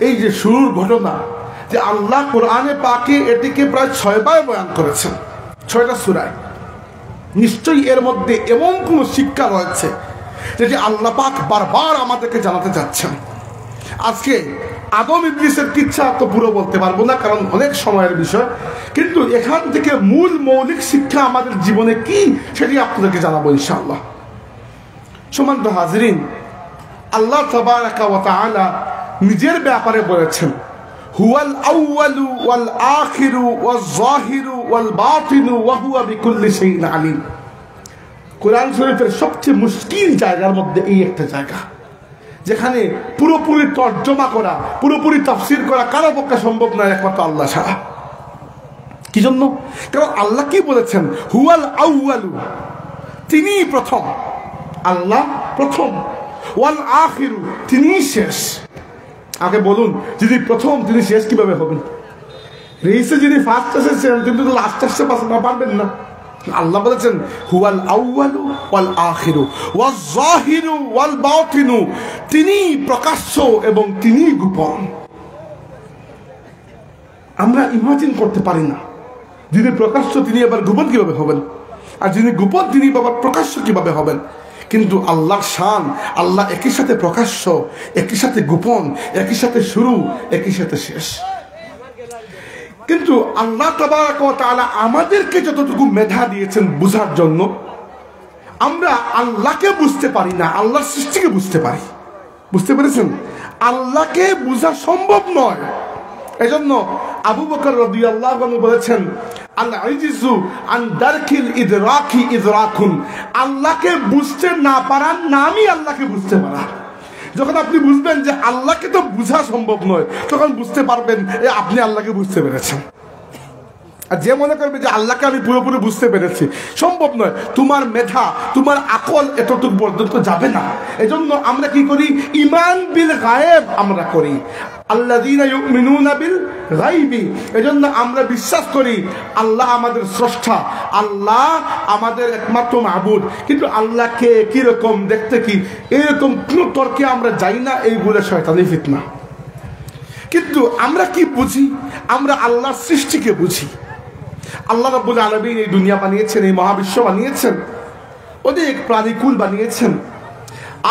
এই যে শুরুর ঘটনা, যে আল্লাহ কোরআনে পাকে এটিকে প্রায় 6 বার বয়ান করেছেন, 6টা সূরায়। নিশ্চয়ই এর মধ্যে এমন কোন শিক্ষা রয়েছে যেটি আল্লাহ পাক বারবার আমাদেরকে জানাতে চাচ্ছেন। আজকে আদম ইবলিসের কিচ্ছা তো পুরো বলতে পারবো না, কারণ অনেক সময়ের বিষয়, কিন্তু এখান থেকে মূল মৌলিক শিক্ষা আমাদের জীবনে কি সেটি আপনাদেরকে জানাবো ইনশাআল্লাহ। সম্মানিত হাজিরিন, আল্লাহ তাবারাকা ওয়া তাআলা নিজের ব্যাপারে বলেছেন, হুয়াল আউয়ালু ওয়াল আখিরু ওয়াজ যাহিরু ওয়াল বাতিনু ওয়া হুয়া বিকুল্লি শাইইন আলিম। কোরআন শরীফের সবচেয়ে মুশকিল জায়গার মধ্যে এই একটা জায়গা, যেখানে পুরোপুরি তর্জমা করা, পুরোপুরি তাফসীর করা কারো পক্ষে সম্ভব নয় একমাত্র আল্লাহ ছাড়া। কি জন্য? কারণ আল্লাহ কি বলেছেন? হুয়াল আউয়ালু, তিনি প্রথম, আল্লাহ প্রথম, ওয়াল আখিরু, তিনি শেষ। আগে বলুন, যিনি প্রথম তিনি শেষ কিভাবে হবেন? রেইসে যিনি ফার্স্ট এসেছেন কিন্তু লাস্ট আসতে পারবেন না। আল্লাহ বলেছেন হুয়াল আউয়ালু ওয়াল আখিরু ওয়াজ যাহিরু ওয়াল বাতিনু, তিনি প্রকাশ্য এবং তিনি গোপন। আমরা ইমাজিন করতে পারি না, যিনি প্রকাশ্য তিনি আবার গোপন কিভাবে হবেন, আর যিনি গোপন তিনি আবার প্রকাশ্য কিভাবে হবেন। কিন্তু আল্লাহর শান, আল্লাহ একই সাথে প্রকাশ্য, একই সাথে গোপন, একই সাথে শুরু, একই সাথে শেষ। কিন্তু আল্লাহ তাবারাকা ওয়া তাআলা আমাদেরকে যতটুকু মেধা দিয়েছেন বুঝার জন্য, আমরা আল্লাহকে বুঝতে পারি না, আল্লাহর সৃষ্টিকে বুঝতে পারি। বুঝতে পেরেছেন? আল্লাহকে বোঝা সম্ভব নয়। এজন্য আবু বকর রাদিয়াল্লাহু আনহু বলেছেন, আল আইজিজু আন দারকিল ইদরাকি ইদরাকুন, আল্লাহকে বুঝতে না পারার নামই আল্লাহকে বুঝতে পারা। যখন আপনি বুঝবেন যে আল্লাহকে তো বোঝা সম্ভব নয়, তখন বুঝতে পারবেন আপনি আল্লাহকে বুঝতে পেরেছেন। আর যে মনে করবে যে আল্লাহকে আমি পুরোপুরি বুঝতে পেরেছি, সম্ভব নয়। তোমার মেধা, তোমার আকল এতটুকু পর্যন্ত যাবে না। এজন্য আমরা কি করি? ঈমান বিল গায়েব আমরা করি, আল্লাযীনা ইউমিনুনা বিল গায়বি। এজন্য আমরা বিশ্বাস করি আল্লাহ আমাদের স্রষ্টা, আল্লাহ আমাদের একমাত্র মাবুদ। কিন্তু আল্লাহকে কি রকম, দেখতে কি, এরকম কোন তর্কে আমরা যাই না, এই বলে শয়তানি ফিতনা। কিন্তু আমরা কি বুঝি? আমরা আল্লাহর সৃষ্টিকে বুঝি। আল্লাহ রাব্বুল আলামিন এই দুনিয়া বানিয়েছেন, এই মহাবিশ্ব বানিয়েছেন, অনেক প্রাণীকুল বানিয়েছেন।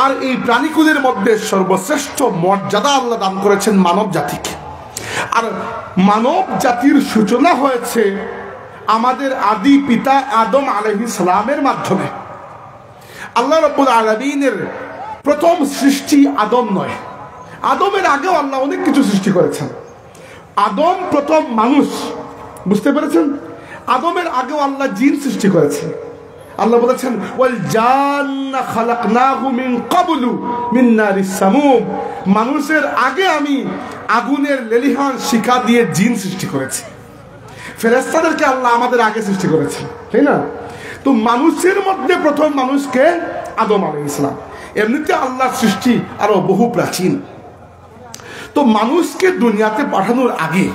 আর এই প্রাণীকুলের মধ্যে সর্বশ্রেষ্ঠ মর্যাদা আল্লাহ দান করেছেন মানব জাতিকে। আর মানব জাতির সূচনা হয়েছে আমাদের আদি পিতা আদম আলাইহিস সালামের মাধ্যমে। আল্লাহ রাব্বুল আলামিনের প্রথম সৃষ্টি আদম নয়, আদমের আগেও আল্লাহ অনেক কিছু সৃষ্টি করেছেন। আদম প্রথম মানুষ, বুঝতে পেরেছেন? আদমের আগেও আল্লাহ জিন সৃষ্টি করেছেন। আল্লাহ বলেছেন ওয়াল জান্না খালাকনাহু মিন ক্বাবলু মিন নারিস সামুম, মানুষের আগে আমি আগুনের লেলিহান শিখা দিয়ে জিন সৃষ্টি করেছি। ফেরেশতাদেরকে আল্লাহ আমাদের আগে সৃষ্টি করেছেন, তাই না? তো মানুষের মধ্যে প্রথম মানুষকে আদম আলাইহিস সালাম। এমনিতে আল্লাহর সৃষ্টি আরো বহু প্রাচীন। তো মানুষকে দুনিয়াতে পাঠানোর আগে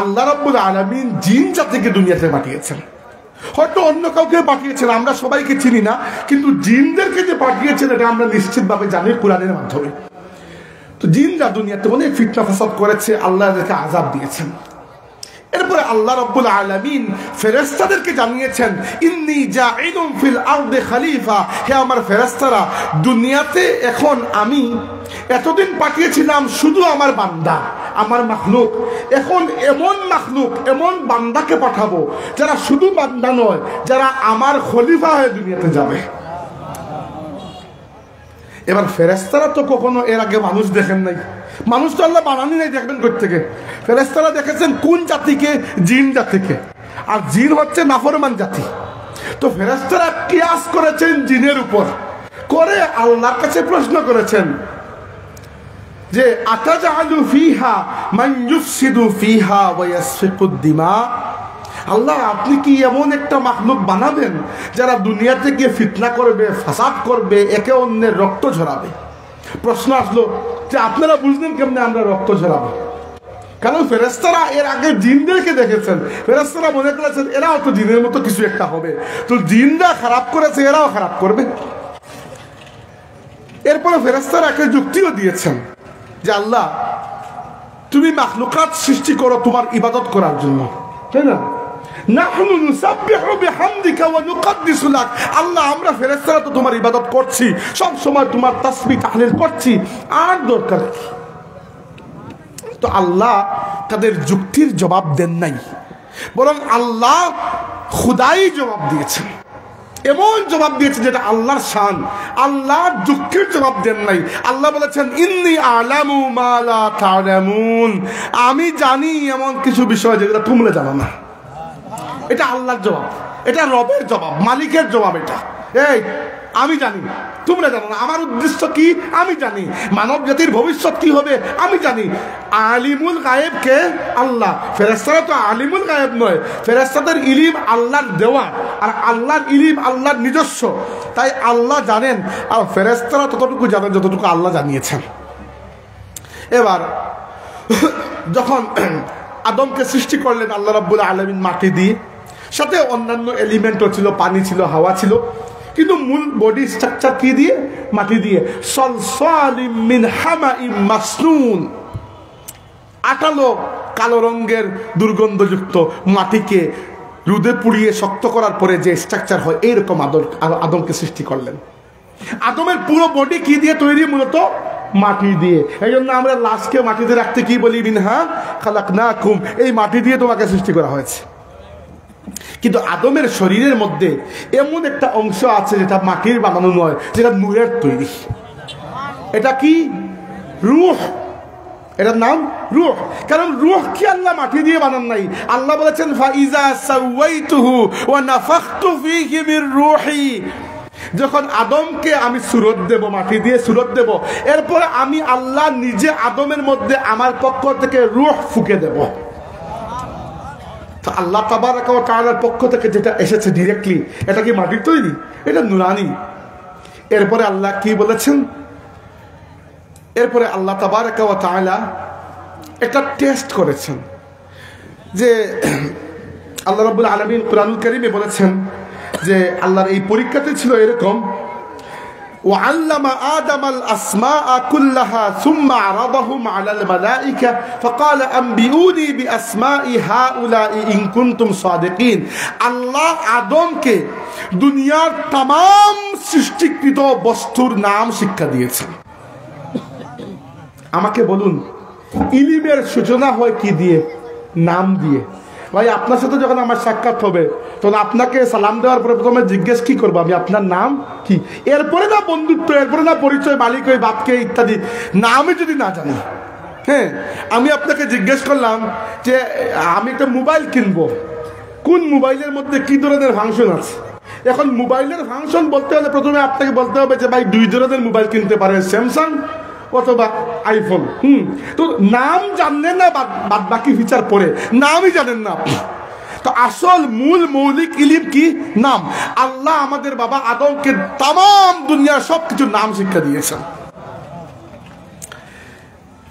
আল্লাহ রাব্বুল আলামিন জিন জাতিকে দুনিয়াতে পাঠিয়েছেন। হয়তো অন্য কাউকে পাঠিয়েছেন, আমরা সবাইকে চিনি না, কিন্তু জিনদেরকে যে পাঠিয়েছেন এটা আমরা নিশ্চিতভাবে জানি কোরআনের মাধ্যমে। তো জিনরা দুনিয়াতে অনেক ফিতনা ফাসাদ করেছে, আল্লাহ এদেরকে আযাব দিয়েছেন। এরপরে আল্লাহ রাব্বুল আলামিন ফেরেশতাদেরকে জানিয়েছেন ইন্নী জাঈলুন ফিল আরদি খলিফা, হে আমার ফেরেশতারা, দুনিয়াতে এখন আমি এতদিন পাঠিয়েছিলাম শুধু আমার বান্দা, আমার মাখলুক। এখন এমন মাখলুক, এমন বান্দাকে পাঠাবো যারা শুধু বান্দা নয়, যারা আমার খলিফা হয়ে দুনিয়াতে যাবে। এবার ফেরেশতারা তো কখনো এর আগে মানুষ দেখেন নাই, মানুষ তো আল্লাহ বানানি নাই, দেখবেন কোথা থেকে? ফেরেশতারা দেখেছেন কোন জাতিকে? জিন জাতিকে। আর জিন হচ্ছে নাফরমান জাতি। তো ফেরেশতারা কিয়াস করেছেন জিনের উপর, করে আল্লাহর কাছে প্রশ্ন করেছেন যে আতাজালু ফিহা মান ইউফসিদু ফিহা ওয়া ইয়াসফিকুদ দিমা, আল্লাহ আপনি কি এমন একটা মাখলুক বানাবেন যারা দুনিয়াতে গিয়ে ফিতনা করবে, ফাসাদ করবে, একে অন্যের রক্ত ঝরাবে? প্রশ্ন আসলো যে আপনারা বুঝলেন কেমনে আমরা রক্ত ঝরাবো? কারণ ফেরেশতারা এর আগে জিনদেরকে দেখেছেন, ফেরেশতারা মনে করেছেন এরাও তো জিনের মতো কিছু একটা হবে, তো জিনরা খারাপ করেছে এরাও খারাপ করবে। এরপরে ফেরেশতারা একটা যুক্তিও দিয়েছেন যে আল্লাহ তুমি মাখলুকাত সৃষ্টি করো তোমার ইবাদত করার জন্য, তাই না? নাহনু নুসাব্বিহু বিহামদিকা ওয়া নুকদ্দিসু লাক। আল্লাহ আমরা ফেরেশতারা তো তোমার ইবাদত করছি, সব সময় তোমার তাসবিহ তাহলিল করছি, আর দরকার কি? তো আল্লাহ তাদের যুক্তির জবাব দেন নাই, বরং আল্লাহ খুদাই জবাব দিয়েছেন। এমন জবাব দিয়েছে যেটা আল্লাহর শান। আল্লাহ যুক্তির জবাব দেন নাই। আল্লাহ বলেছেন ইন্নী আ'লামু মা লা তা'লামুন, আমি জানি এমন কিছু বিষয় যেগুলো তোমরা জানো না। এটা আল্লাহর জবাব, এটা রবের জবাব, মালিকের জবাব। এটা এই আমি জানি, তোমরা জানো না। আমার উদ্দেশ্য কি আমি জানি, মানব জাতির ভবিষ্যৎ কি হবে আমি জানি। আলিমুল গায়েব কে? আল্লাহ। ফেরেশতারা তো আলিমুল গায়েব নয়, ফেরেশতাদের ইলম আল্লাহর দেওয়া, আর আল্লাহর ইলম আল্লাহর নিজস্ব। তাই আল্লাহ জানেন, আর ফেরেশতারা ততটুকু জানেন যতটুকু আল্লাহ জানিয়েছেন। এবার যখন আদমকে সৃষ্টি করলেন আল্লাহ রাব্বুল আলামিন মাটি দিয়ে, সাথে অন্যান্য এলিমেন্টও ছিল, পানি ছিল, হাওয়া ছিল, কিন্তু মূল বডি স্ট্রাকচার কি দিয়ে? মাটি দিয়ে। সলসালিম মিন হামাইম মাসনুন, আটালো কালো রঙের দুর্গন্ধযুক্ত মাটিকে রোদে পুড়িয়ে শক্ত করার পরে যে স্ট্রাকচার হয়, এইরকম আদমকে সৃষ্টি করলেন। আদমের পুরো বডি কি দিয়ে তৈরি? মূলত মাটি দিয়ে। এই জন্য আমরা লাশকে মাটিতে রাখতে কি বলি? মিনহা খালাকনাকুম, এই মাটি দিয়ে তোমাকে সৃষ্টি করা হয়েছে। কিন্তু আদমের শরীরের মধ্যে এমন একটা অংশ আছে যেটা মাটির বানানো নয়, যেটা নূরের তৈরি। এটা কি? রূহ। এটার নাম রূহ। কারণ রূহ কি আল্লাহ মাটি দিয়ে বানান নাই। আল্লাহ বলেছেন ফাইজা সাওয়াইতুহু ওয়া নাফাখতু ফীহি মির রূহি, যখন আদমকে আমি সূরত দেব, মাটি দিয়ে সূরত দেব, এরপরে আমি আল্লাহ নিজে আদমের মধ্যে আমার পক্ষ থেকে রূহ ফুঁকে দেব। আল্লাহ তাবারাক ওয়া তাআলার পক্ষ থেকে যেটা এসেছে ডিরেক্টলি, এটা কি মাটির তৈরি? এটা নুরানি। এরপরে আল্লাহ কি বলেছেন? এরপরে আল্লাহ তাবারাক ওয়া তাআলা একটা টেস্ট করেছেন, যে আল্লাহ রাব্বুল আলামিন কুরআনুল কারীমে বলেছেন যে আল্লাহর এই পরীক্ষাতে ছিল এরকম, وعلم آدم الأسماء كلها ثم عرضهم على الملائكة فقال أنبئوني بأسماء هؤلاء إن كنتم صادقين। আল্লাহ আদমকে দুনিয়ার तमाम সৃষ্টিকৃত বস্তুর নাম শিক্ষা দিয়েছেন। আমাকে বলুন, ইলমের সূচনা হয় কি দিয়ে? নাম দিয়ে। ভাই আপনার সাথে যখন আমার সাক্ষাৎ হবে, তখন আপনাকে সালাম দেওয়ার পরে প্রথমে জিজ্ঞেস কি করবো? আমি আপনার নাম কি? এরপরে না বন্ধুত্ব, এরপরে না পরিচয়, মালিক ওই বাপকে ইত্যাদি। নামই যদি না জানি, হ্যাঁ, আমি আপনাকে জিজ্ঞেস করলাম যে আমি একটা মোবাইল কিনবো, কোন মোবাইলের মধ্যে কি ধরনের ফাংশন আছে? এখন মোবাইলের ফাংশন বলতে হলে প্রথমে আপনাকে বলতে হবে যে ভাই 2 ধরনের মোবাইল কিনতে পারেন, স্যামসাং অথবা আইফোন। তো নাম জানলেন না, বাদ বাকি ফিচার পরে নামই জানেন না। তো আসল মূল মৌলিক ইলম কি? নাম। আল্লাহ আমাদের বাবা আদমকে তাম দুনিয়ার সবকিছু নাম শিক্ষা দিয়েছেন।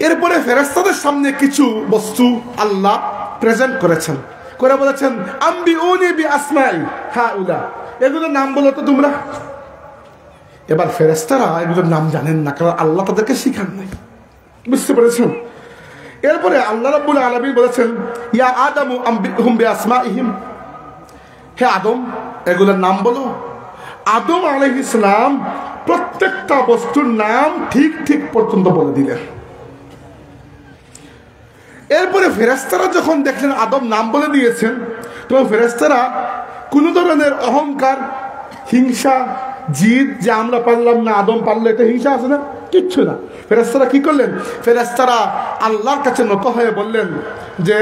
এরপরে ফেরেশতাদের সামনে কিছু বস্তু আল্লাহ প্রেজেন্ট করেছেন, করে বলেছেন আম্বিউনি বিআসমাই হাউলা, এগুলোর নাম বলো তো তোমরা। এবার ফেরেশতারা এগুলোর নাম জানেন না, কারণ আল্লাহ তাদেরকে শিখান নাই। বুঝতে পেরেছেন? এরপরে আল্লাহ রাব্বুল আলামিন বলেছেন ইয়া আদামু আম্বিহুম বিআসমাইহিম, হে আদম এগুলোর নাম বলো। আদম আলাইহিস সালাম প্রত্যেকটা বস্তুর নাম ঠিক ঠিক পর্যন্ত বলে দিলেন। এরপরে ফেরেশতারা যখন দেখলেন আদম নাম বলে দিয়েছেন, তখন ফেরেশতারা কোন ধরনের অহংকার, হিংসা, জিদ, যে আমরা পারলাম না আদম পারলো, এটা হিংসা আছে না? কিচ্ছু না। ফেরেশতারা কি করলেন? ফেরেশতারা আল্লাহর কাছে নত হয়ে বললেন যে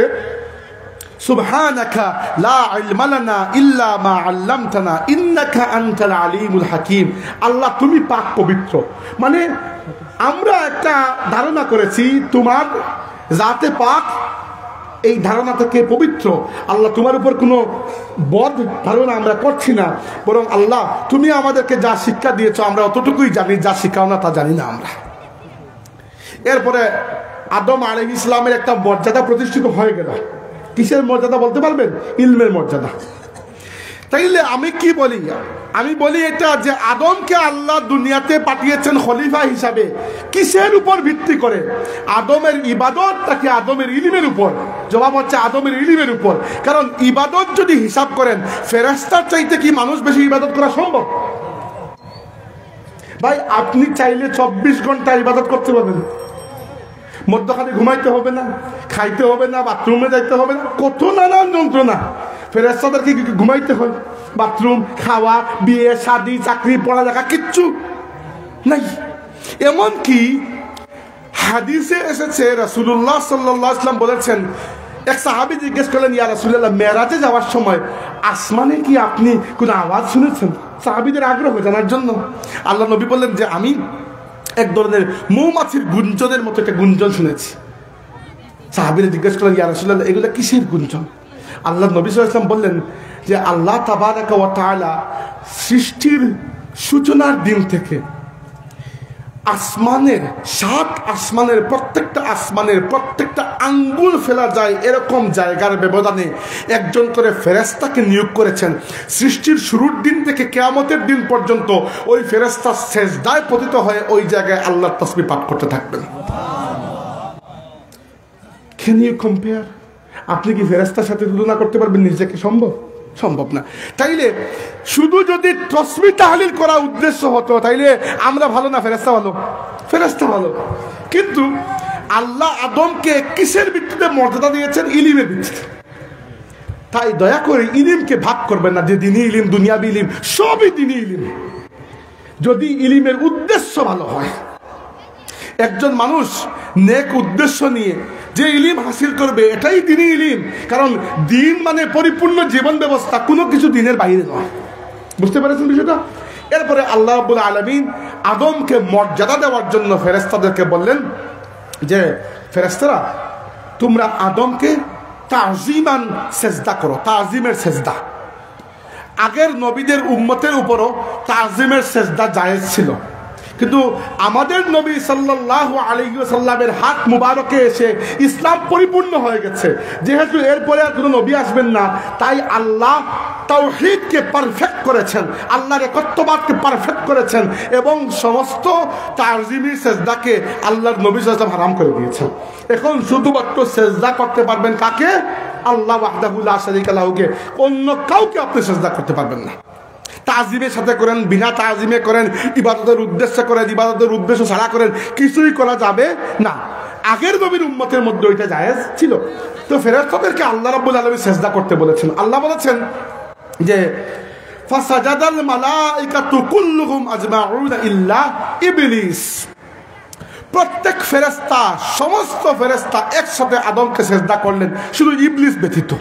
সুবহানাকা লা ইলমা লানা ইল্লা মা আল্লামতানা ইন্নাকা আনতাল আলিমুল হাকিম। আল্লাহ তুমি পাক পবিত্র। মানে আমরা একটা ধারণা করেছি তোমার জাতে পাক, এই ধারণা থেকে পবিত্র। আল্লাহ তোমার উপর কোনো বদ ধারণা আমরা করছি না, বরং আল্লাহ তুমি আমাদেরকে যা শিক্ষা দিয়েছ আমরা অতটুকুই জানি, যা শিখাও না তা জানি না আমরা। এরপরে আদম আলাইহিস সালামের একটা মর্যাদা প্রতিষ্ঠিত হয়ে গেল। কিসের মর্যাদা বলতে পারবেন? ইলমের মর্যাদা। তাইলে আমি কি বলি? আমি বলি এটা যে আদমকে আল্লাহ দুনিয়াতে পাঠিয়েছেন খলিফা হিসাবে কিসের উপর ভিত্তি করে? আদমের ইবাদত নাকি আদমের ইলমের উপর? জবাব হচ্ছে আদমের ইলমের উপর। কারণ ইবাদত যদি হিসাব করেন, ফেরেশতার চাইতে কি মানুষ বেশি ইবাদত করা সম্ভব? ভাই আপনি চাইলে 24 ঘন্টা ইবাদত করতে পারবেন, মধ্যখানে ঘুমাইতে হবে না, খাইতে হবে না, বাথরুমে যাইতে হবে না, কত নানান যন্ত্রণা। ফেরেশতাদের কি ঘুমাইতে হয়? বাথরুম, খাওয়া, বিয়ে, শাদী, চাকরি, পড়ালেখা কিচ্ছু নাই। এমনকি হাদিসে এসেছে রাসূলুল্লাহ সাল্লাল্লাহু আলাইহি ওয়াসাল্লাম বলেছেন, এক সাহাবী জিজ্ঞেস করলেন, ইয়া রাসূলুল্লাহ, মেরাজে যাওয়ার সময় আসমানে কি আপনি কোনো আওয়াজ শুনেছেন? সাহাবীদের আগ্রহ জানার জন্য আল্লাহ নবী বললেন যে আমি এক ধরনের মৌমাছির গুঞ্জনের মতো একটা গুঞ্জন শুনেছি। সাহাবীরা জিজ্ঞেস করলেন, ইয়া রাসূলুল্লাহ, এগুলো কিসের গুঞ্জন? আল্লাহ নবী সাল্লাল্লাহু আলাইহি ওয়াসাল্লাম বললেন যে আল্লাহ তাবারাকা ওয়া তাআলা সৃষ্টির সূচনার দিন থেকে আসমানের 7 আসমানের প্রত্যেকটা আঙ্গুল ফেলা যায় এরকম জায়গার ব্যবধানে একজন করে ফেরেশতাকে নিয়োগ করেছেন। সৃষ্টির শুরুর দিন থেকে কিয়ামতের দিন পর্যন্ত ওই ফেরেশতা সেজদায় পতিত হয়ে ওই জায়গায় আল্লাহর তাসবিহ পাঠ করতে থাকবেন। Can you compare? আপনি কি ফেরেশতার সাথে তুলনা করতে পারবেন নিজেকে? সম্ভব না। তাইলে শুধু যদি তাসবিহ তাহলিল করা উদ্দেশ্য হতো, তাইলে আমরা ভালো না ফেরেশতা ভালো? ফেরেশতা ভালো। কিন্তু আল্লাহ আদমকে কিসের ভিত্তিতে মর্যাদা দিয়েছেন? ইলমের ভিত্তিতে। তাই দয়া করে ইলমকে ভাগ করবেন না যে দ্বীনি ইলম, দুনিয়াবি ইলম, সবই দ্বীনি ইলম, যদি ইলমের উদ্দেশ্য ভালো হয়। একজন মানুষ নেক উদ্দেশ্য নিয়ে যে ইলম হাসিল করবে, এটাই দ্বীনি ইলম। কারণ দ্বীন মানে পরিপূর্ণ জীবন ব্যবস্থা, কোনো কিছু দ্বীনের বাইরে নয়। বুঝতে পেরেছেন বিষয়টা? এরপরে আল্লাহ রাব্বুল আলামিন আদমকে মর্যাদা দেওয়ার জন্য ফেরেশতাদেরকে বললেন যে ফেরেশতারা তোমরা আদমকে তাজিমান সেজদা করো। তাজিমের সেজদা, আগের নবীদের উম্মতের উপরও তাজিমের সেজদা জায়েজ ছিল, কিন্তু আমাদের নবী সাল্লাল্লাহু আলাইহি ওয়াসাল্লামের হাত মুবারকে এসে ইসলাম পরিপূর্ণ হয়ে গেছে। যেহেতু এরপরে আর কোনো নবী আসবেন না, তাই আল্লাহ তাওহীদকে পারফেক্ট করেছেন, আল্লাহর একত্ববাদকে পারফেক্ট করেছেন এবং সমস্ত তাজিমি সেজদাকে আল্লাহর নবী সাল্লাল্লাহু আলাইহি ওয়াসাল্লাম হারাম করে দিয়েছেন। এখন শুধুমাত্র সেজদা করতে পারবেন কাকে? আল্লাহ ওয়াহদাহু লা শারীকা লাহুকে, অন্য কাউকে আপনি সেজদা করতে পারবেন না। তাজিমের সাথে করেন, বিনা তাজিমে করেন, ইবাদতের উদ্দেশ্যে করেন, ইবাদতের উদ্দেশ্য ছাড়া করেন, কিছুই করা যাবে না। আগের নবীর উম্মতের মধ্যে ওইটা জায়েজ ছিল। তো ফেরেশতাদেরকে আল্লাহ রাব্বুল আলামিন সিজদা করতে বলেছেন। আল্লাহ বলেছেন যে ফাসাজাদাল মালাইকাতু কুল্লুহুম আজমাউনা ইল্লা ইবলিস। প্রত্যেক ফেরেশতা, সমস্ত ফেরেশতা একসাথে আদমকে সিজদা করলেন, শুধু ইবলিস ব্যতীত।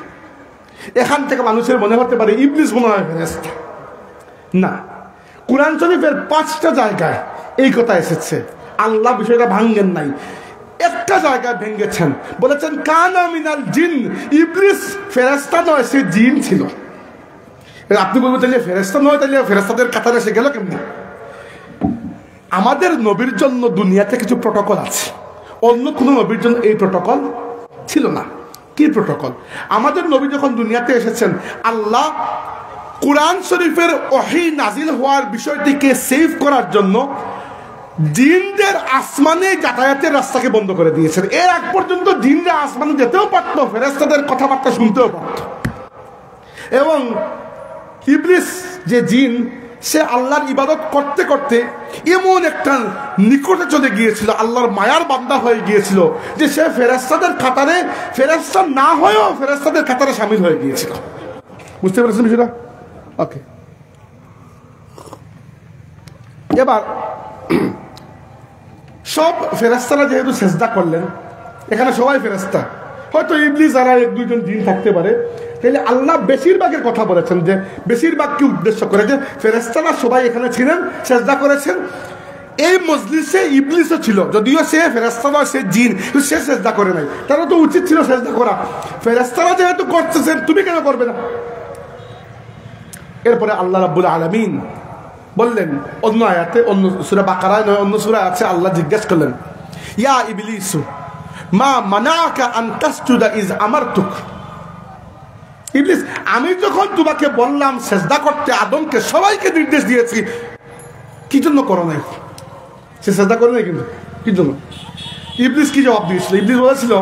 এখান থেকে মানুষের মনে হতে পারে ইবলিস মনে হয় ফেরেশতা। না, কুরআন শরীফের 5টা জায়গায় এই কথা এসেছে। আল্লাহ বিষয়টা ভাঙ্গেন নাই, একটা জায়গায় ভেঙ্গেছেন, বলেছেন কানা মিনাল জিন। ইবলিস ফেরেশতা নয়, সে জিন ছিল। আপনি বলবেন তাহলে ফেরেশতা নয়, তাহলে ফেরেশতাদের কাতারে এসে গেল কেমনি? আমাদের নবীর জন্য দুনিয়াতে কিছু প্রটোকল আছে, অন্য কোনো নবীর জন্য এই প্রটোকল ছিল না। কি প্রটোকল? আমাদের নবী যখন দুনিয়াতে এসেছেন, আল্লাহ কুরআন শরীফের ওহী নাজিল হওয়ার বিষয়টিকে সেভ করার জন্য জিনদের আসমানে যাতায়াতের রাস্তাকে বন্ধ করে দিয়েছেন। এর আগ পর্যন্ত জিনরা আসমানে যেতেও পারত, ফেরেশতাদের কথাবার্তা শুনতেও পারত। এবং ইবলিস যে জিন, সে আল্লাহর ইবাদত করতে করতে এমন একটা নিকটে চলে গিয়েছিল, আল্লাহর মায়ার বান্দা হয়ে গিয়েছিল যে সে ফেরেশতাদের কাতারে, ফেরেশতা না হয়েও ফেরেশতাদের কাতারে শামিল হয়ে গিয়েছিল। বুঝতে পেরেছেন বিষয়টা? ওকে, এবার সব ফেরেশতারা যেহেতু সেজদা করলেন, এখানে সবাই ফেরেশতা, হয়তো ইবলিস আর 1-2জন জিন থাকতে পারে, তাহলে আল্লাহ বেশিরভাগের কথা বলেছেন যে বেশিরভাগকে উদ্দেশ্য করে যে ফেরেশতারা সবাই এখানে ছিলেন, সেজদা করেছেন। এই মজলিসে ইবলিসও ছিল, যদিও সে ফেরেশতা নয়, সে জিন, কিন্তু সে সেজদা করে নাই। তারা তো উচিত ছিল সেজদা করা। ফেরেশতারা যেহেতু করতেছেন, তুমি কেন করবে না? এরপরে আল্লাহ রাব্বুল আলামিন বললেন অন্য আয়াতে, অন্য সূরা বাকারায় নয়, অন্য সূরা আছে, আল্লাহ জিজ্ঞেস করলেন ইয়া ইবলিসু মা মানাকা আন তাসজুদা ইজ আমারতুক। ইবলিস, আমি যখন তোমাকে বললাম সেজদা করতে আদমকে, সবাইকে নির্দেশ দিয়েছি, কি জন্য করো নাই? সে সেজদা করে নাই, কিন্তু কি জন্য? ইবলিস কি জবাব দিয়েছিল? ইবলিস বলেছিল,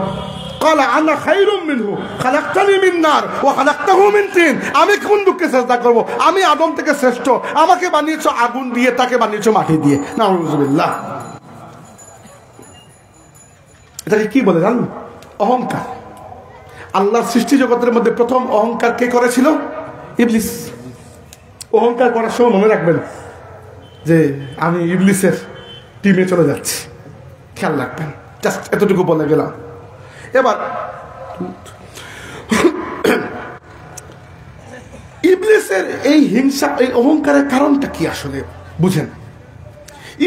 ক্বালা আনা খায়রুম মিনহু খালাকতানি মিন নার ওয়া খালাকতাহু মিন তিন। আমি কোন দুঃখে সেজদা করব? আমি আদম থেকে শ্রেষ্ঠ, আমাকে বানিয়েছো আগুন দিয়ে, তাকে বানিয়েছো মাটি দিয়ে। নাউযুবিল্লাহ। এটাকে কি বলে জানেন? অহংকার। আল্লাহর সৃষ্টি জগতের মধ্যে প্রথম অহংকার কে করেছিল? ইবলিস। অহংকার করার সময় মনে রাখবেন যে আমি ইবলিসের টিমে চলে যাচ্ছি, খেয়াল রাখবেন। জাস্ট এতটুকু বলে গেলাম। এবার ইবলিসের এই হিংসা, এই অহংকারের কারণটা কি আসলে বুঝেন?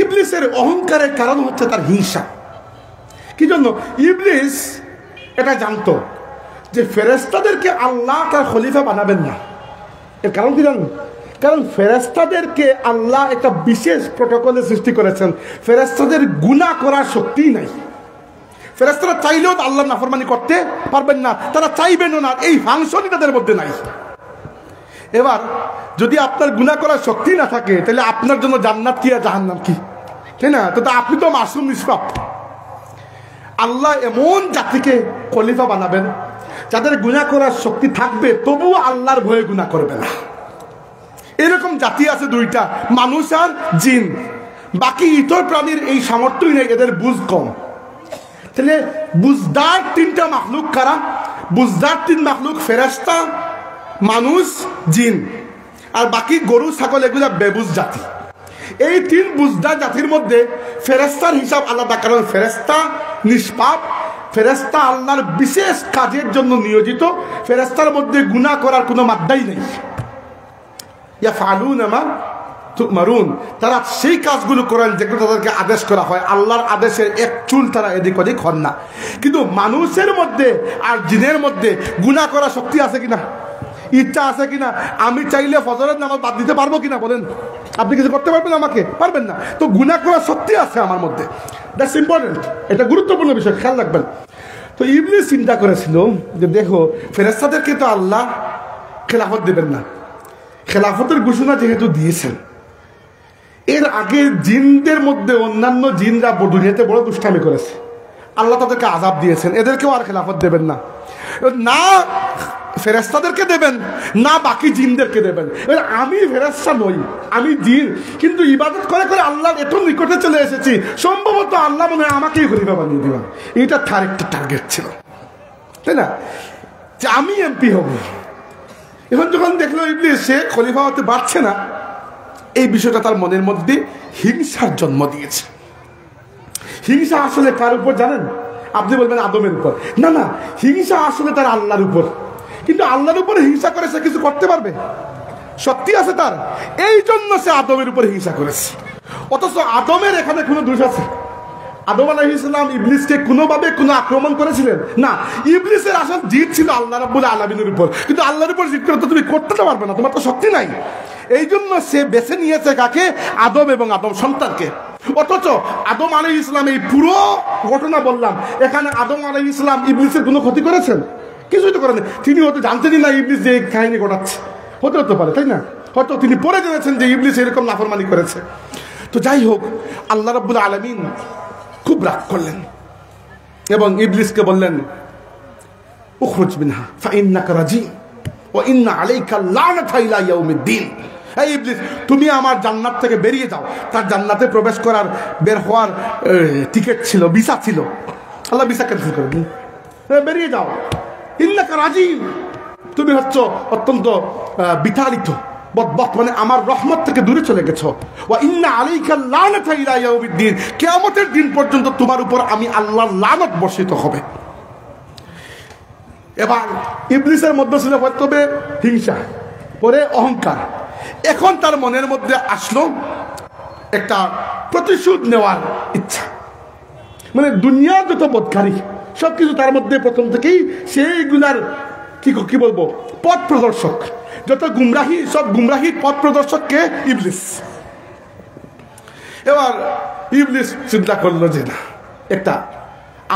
ইবলিসের অহংকারের কারণ হচ্ছে তার হিংসা। কি জন্য? ইবলিস এটা জানতো যে ফেরেশতাদেরকে আল্লাহ তার খলিফা বানাবেন না। এর কারণ কি জানেন? কারণ ফেরেশতাদেরকে আল্লাহ একটা বিশেষ প্রটোকলে সৃষ্টি করেছেন। ফেরেশতাদের গুনাহ করার শক্তি নাই। ফেরেশতারা চাইলেও আল্লাহর নাফরমানি করতে পারবেন না, তারা চাইবেনও না, এই ফাংশনই তাদের মধ্যে নাই। এবার যদি আপনার গুনাহ করার শক্তি না থাকে, তাহলে আপনার জন্য জান্নাত কি আর জাহান্নাম কি? তাই না? তো আপনি তো মাসুম, নিষ্পাপ। আল্লাহ এমন জাতিকে খলিফা বানাবেন যাদের গুনাহ করার শক্তি থাকবে, তবুও আল্লাহর ভয়ে গুনাহ করবে না। এরকম জাতি আছে দুইটা, মানুষ আর জিন। বাকি ইতর প্রাণীর এই সামর্থ্যই নেই, এদের বুঝ কম। তাহলে বুঝদার তিনটা মাখলুক কারা? বুঝদার তিন মাখলুক ফেরেশতা, মানুষ, জিন। আর বাকি গরু, ছাগল, এগুলা বেবুঝ জাতি। এই তিন বুঝদার জাতির মধ্যে ফেরেশতার হিসাব আলাদা, কারণ ফেরেশতা নিষ্পাপ, ফেরেশতা আল্লাহর বিশেষ কাজের জন্য নিয়োজিত। ফেরেশতার মধ্যে গুনাহ করার কোনো মাদ্দাই নেই। ইয়াফআলুনা মা তুমারুন, তারা সেই কাজগুলো করেন যেগুলো তাদেরকে আদেশ করা হয়। আল্লাহর আদেশের এক চুল তারা এদিক ওদিক হন না। কিন্তু মানুষের মধ্যে আর জিনের মধ্যে গুনাহ করার শক্তি আছে কিনা? ইচ্ছা আছে কিনা? আমি চাইলে ফজরের নামাজ বাদ দিতে পারবো কিনা বলেন? আপনি কিছু করতে পারবেন আমাকে? পারবেন না। তো গুনাহ করার শক্তি আছে আমার মধ্যে। That's important. এটা গুরুত্বপূর্ণ বিষয়, খেয়াল রাখবেন। তো ইবলিস চিন্তা করেছিল যে দেখো, ফেরেশতাদেরকে তো আল্লাহ খেলাফত দেবেন না। খেলাফতের ঘোষণা যেহেতু দিয়েছেন, এর আগে জিনদের মধ্যে অন্যান্য জিনরা দুনিয়াতে বড় দুষ্টামি করেছে, আল্লাহ তাদেরকে আযাব দিয়েছেন, এদেরকেও আর খেলাফত দেবেন না। না ফেরেশতাদেরকে দেবেন, না বাকি জিনদেরকে দেবেন। আমি ফেরেশতা নই, আমি জিন, কিন্তু ইবাদত করে করে আল্লাহর এত নিকটে চলে এসেছি, সম্ভবত আল্লাহ মনে হয় আমাকেই খলিফা বানিয়ে দিবেন। এটা তার একটা টার্গেট ছিল, তাই না? যে আমি এমপি হব। এখন যখন দেখলো ইবলিস সে খলিফা হতে পারছে না, এই বিষয়টা তার মনের মধ্যে হিংসার জন্ম দিয়েছে। হিংসা আসলে কার উপর জানেন? আপনি বলবেন আদমের উপর। না না, হিংসা আসলে তার আল্লাহর উপর। কিন্তু আল্লাহর উপরে হিংসা করে সে কিছু করতে পারবে? শক্তি আছে তার, এই জন্য সে আদমের উপরে হিংসা করেছে। অথচ আদমের এখানে কোনো দোষ আছে? আদম আলাইহিস সালাম ইবলিসকে কোনোভাবে কোনো আক্রমণ করেছিলেন না। ইবলিসের আসল জিদ ছিল আল্লাহ রাব্বুল আলামিনের উপর। কিন্তু আল্লাহর উপর জিদ করে তো তুমি করতে তো পারবে না, তোমার তো শক্তি নাই। এই জন্য সে বেছে নিয়েছে কাকে? আদম এবং আদম সন্তানকে। অথচ আদম আলাইহিস সালাম, এই পুরো ঘটনা বললাম, এখানে আদম আলাইহিস সালাম ইবলিসের কোনো ক্ষতি করেছেন? কিছুই তো করেন। তিনি হয়তো জানতেনই না ইবলিস যে কাহিনী ঘটাচ্ছে, হতে পারে, তাই না? হয়তো তিনি পরে জেনেছেন যে ইবলিস এরকম নাফরমানি করেছে। তো যাই হোক, আল্লাহ রাব্বুল আলামিন খুব রাগ করলেন এবং ইবলিসকে বললেন, উখরুজ মিনহা ফাইন্নাকা রাজিম ওয়া ইন্না আলাইকা লানাতা ইলা ইয়াউমিদ্দিন। এই ইবলিস, তুমি আমার জান্নাত থেকে বেরিয়ে যাও। তার জান্নাতে প্রবেশ করার, বের হওয়ার টিকিট ছিল, ভিসা ছিল। আল্লাহ ভিসা ক্যান্সেল করে দিন, বেরিয়ে যাও। ইন্নাকা রাজিম, তুমি হচ্ছ অত্যন্ত বিতাড়িত, বদবখ, মানে আমার রহমত থেকে দূরে চলে গেছো। ওয়া ইন্না আলাইকা লানাতা ইলা ইয়াউমিদ্দিন, কিয়ামতের দিন পর্যন্ত তোমার উপর আমি আল্লাহর লানত বর্ষিত হবে। এবার ইবলিসের মধ্যে ছিল প্রথমে হিংসা, পরে অহংকার। এখন তার মনের মধ্যে আসলো একটা প্রতিশোধ নেওয়ার ইচ্ছা। মানে দুনিয়ার যত বদকারী সবকিছু তার মধ্যে প্রথম থেকেই সেইগুলার কি বলবো, পথ প্রদর্শক। যত গুমরাহি, সব গুমরাহির পথ প্রদর্শককে ইবলিস। এবার ইবলিস চিন্তা করলো যে না, একটা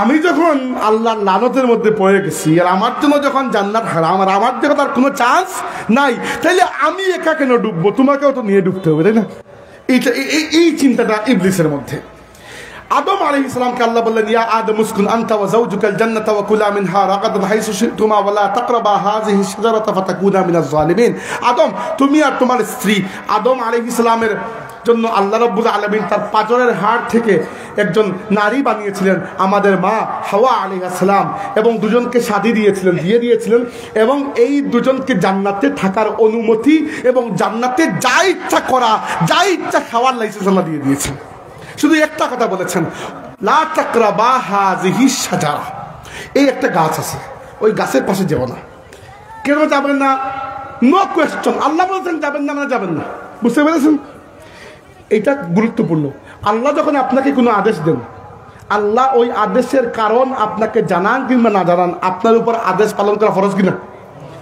আমি যখন আল্লাহর লানতের মধ্যে পড়ে গেছি, আর আমার জন্য যখন জান্নাত হারাম, আর আমার জন্য তার কোনো চান্স নাই, তাইলে আমি একা কেন ডুববো? তোমাকেও তো নিয়ে ডুবতে হবে, তাই না? এই চিন্তাটা ইবলিসের মধ্যে। আদম আলাইহিস সালামকে আল্লাহ বললেন, ইয়া আদম উসকুন আনতা ওয়া যাওজুকাল জান্নাতা ওয়া কুলা মিনহা রাগাদান হাইসু শি'তুমা ওয়া লা তাকরাবা হাযিহি শাজারাতা ফাতাকুনা মিনাজ জালিমিন। আদম, তুমি আর তোমার স্ত্রী, আদম আলাইহিস সালামের জন্য আল্লাহ রাব্বুল আলামিন তার পাঁজরের হাড় থেকে একজন নারী বানিয়েছিলেন, আমাদের মা হাওয়া আলাইহিস সালাম, এবং দুজনকে শাদী দিয়ে দিয়েছিলেন, এবং এই দুজনকে জান্নাতে থাকার অনুমতি এবং জান্নাতে যা ইচ্ছা করা, যা ইচ্ছা খাওয়ার লাইসেন্স আল্লাহ দিয়ে দিয়েছেন। শুধু একটা কথা বলেছেন, লা তাকরাবা হাযিহি শাজারা, এই একটা গাছ আছে, ওই গাছের পাশে যেও না। কেন যাবেন না? No question. আল্লাহ বলেছেন যাবেন না, মানে যাবেন না। বুঝতে পেরেছেন? এটা গুরুত্বপূর্ণ। আল্লাহ যখন আপনাকে কোনো আদেশ দেন, আল্লাহ ওই আদেশের কারণ আপনাকে জানান কিংবা না জানান, আপনার উপর আদেশ পালন করা ফরজ কিনা?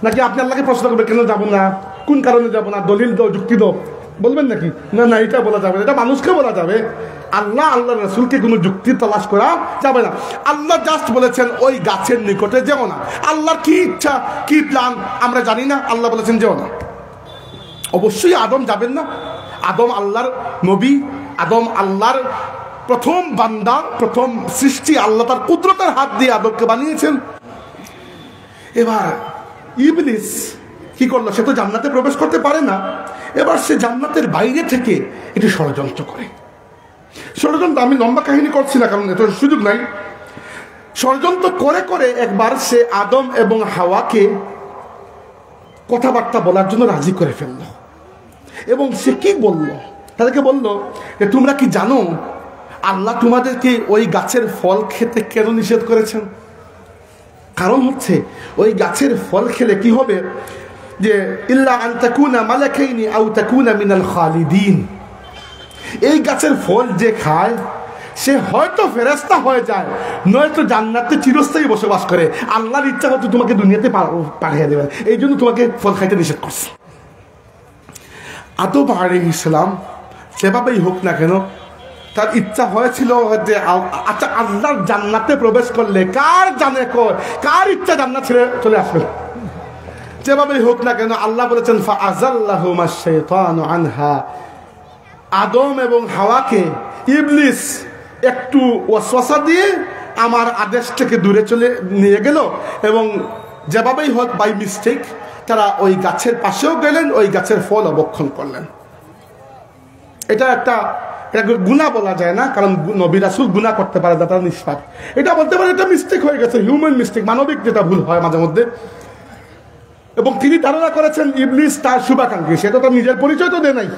নাকি আপনি আল্লাহকে প্রশ্ন করবেন কেন যাবো না, কোন কারণে যাবো না, দলিল দাও, যুক্তি দাও, বলবেন নাকি? না, এটা বলা যাবে না, এটা মানুষকে বলা যাবে। আল্লাহ রাসূলকে কোনো যুক্তি তালাশ করা যাবে না। আল্লাহ জাস্ট বলেছেন ওই গাছের নিকটে যেও না। আল্লাহর কি ইচ্ছা, কি প্ল্যান আমরা জানি না, আল্লাহ বলেছেন যেও না। অবশ্যই আদম যাবেন না। আদম আল্লাহর নবী, আদম আল্লাহর প্রথম বান্দা, প্রথম সৃষ্টি। আল্লাহ তার কুদরতের হাত দিয়ে আদমকে বানিয়েছেন। এবার ইবলিস কি করলো? সে তো জান্নাতে প্রবেশ করতে পারে না। এবার সে জান্নাতের বাইরে থেকে একটু ষড়যন্ত্র করে। ষড়যন্ত্র আমি লম্বা কাহিনী করছি না, কারণ এত সুযোগ নাই। ষড়যন্ত্র করে করে একবার সে আদম এবং হাওয়াকে কথাবার্তা বলার জন্য রাজি করে ফেলল। এবং সে কি বলল? তাদেরকে বলল যে তোমরা কি জানো আল্লাহ তোমাদেরকে ওই গাছের ফল খেতে কেন নিষেধ করেছেন? কারণ হচ্ছে ওই গাছের ফল খেলে কি হবে, যে ইল্লা আন তাকুনা মালাকাইনি আও তাকুনা মিনাল খালিদিন। এই গাছের ফল যে খায় সে হয়তো ফেরেশতা হয়ে যায়, নয়তো জান্নাতে চিরস্থায়ী বসবাস করে। আল্লাহর ইচ্ছা হতো তোমাকে দুনিয়াতে পাঠিয়ে দেবেন, এই জন্য তোমাকে ফল খাইতে নিষেধ করছে। আদম আলাইহিস সালাম যেভাবেই হোক না কেন, তার ইচ্ছা হয়েছিল যে আচ্ছা আল্লাহর জান্নাতে প্রবেশ করলে কার জানে কার ইচ্ছা জান্নাত ছেড়ে চলে আসবে। যেভাবেই হোক না কেন আল্লাহ বলেছেন ফাআযাল্লাহুমা শাইতানু আনহা। আদম এবং হাওয়াকে ইবলিস একটু ওয়াসওয়াসা দিয়ে আমার আদেশ থেকে দূরে চলে নিয়ে গেল, এবং যেভাবেই হোক বাই মিস্টেক তারা ওই গাছের পাশেও গেলেন, ওই গাছের ফল অবক্ষণ করলেন। এটা গুনাহ বলা যায় না, কারণ নবী রাসূল গুনাহ করতে পারে না, তারা নিষ্পাপ। এটা বলতে পারে এটা মিস্টেক হয়ে গেছে, হিউম্যান মিস্টেক, মানবিক যেটা ভুল হয় মাঝে মধ্যে। এবং তিনি ধারণা করেছেন ইবলিস তার শুভাকাঙ্ক্ষী, সেটা তার নিজের পরিচয় তো দেয় নাই।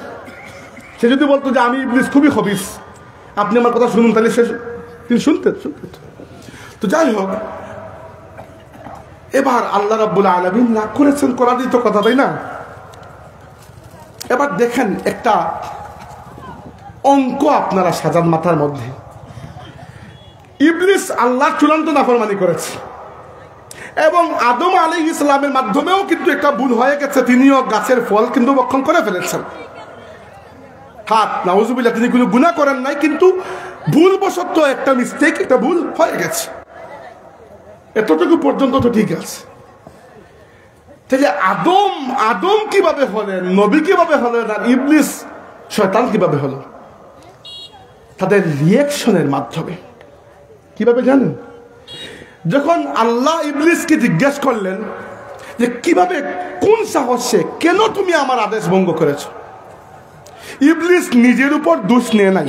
সে যদি বলতো যে আমি ইবলিস খুবই খবিস, আপনি আমার কথা শুনুন, তাহলে তিনি শুনতেন। তো যাই হোক, এবার আল্লাহ রাব্বুল আলামিন রাগ করেছেন, করারই তো কথা, তাই না? এবার দেখেন একটা অঙ্ক আপনারা সাজান মাথার মধ্যে। ইবলিস আল্লাহর চূড়ান্ত নাফরমানি করেছে, এবং আদম আলাইহিস সালামের মাধ্যমেও কিন্তু একটা ভুল হয়ে গেছে, তিনিও গাছের ফল কিন্তু ভক্ষণ করে ফেলেছেন। হাত নাউজুবিল্লাহ, তিনি কোনো গুনাহ করেন নাই, কিন্তু ভুলবশত একটা মিস্টেক, একটা ভুল হয়ে গেছে। এতটুকু পর্যন্ত তো ঠিক আছে। তাহলে আদম কিভাবে হলেন, নবী কিভাবে হলেন, আর ইবলিস শয়তান কিভাবে হলো? তাদের রিয়াকশনের মাধ্যমে। কিভাবে জানেন? যখন আল্লাহ ইবলিসকে জিজ্ঞেস করলেন যে কিভাবে, কোন সাহসে, কেন তুমি আমার আদেশ ভঙ্গ করেছো, ইবলিস নিজের উপর দোষ নিয়ে নাই।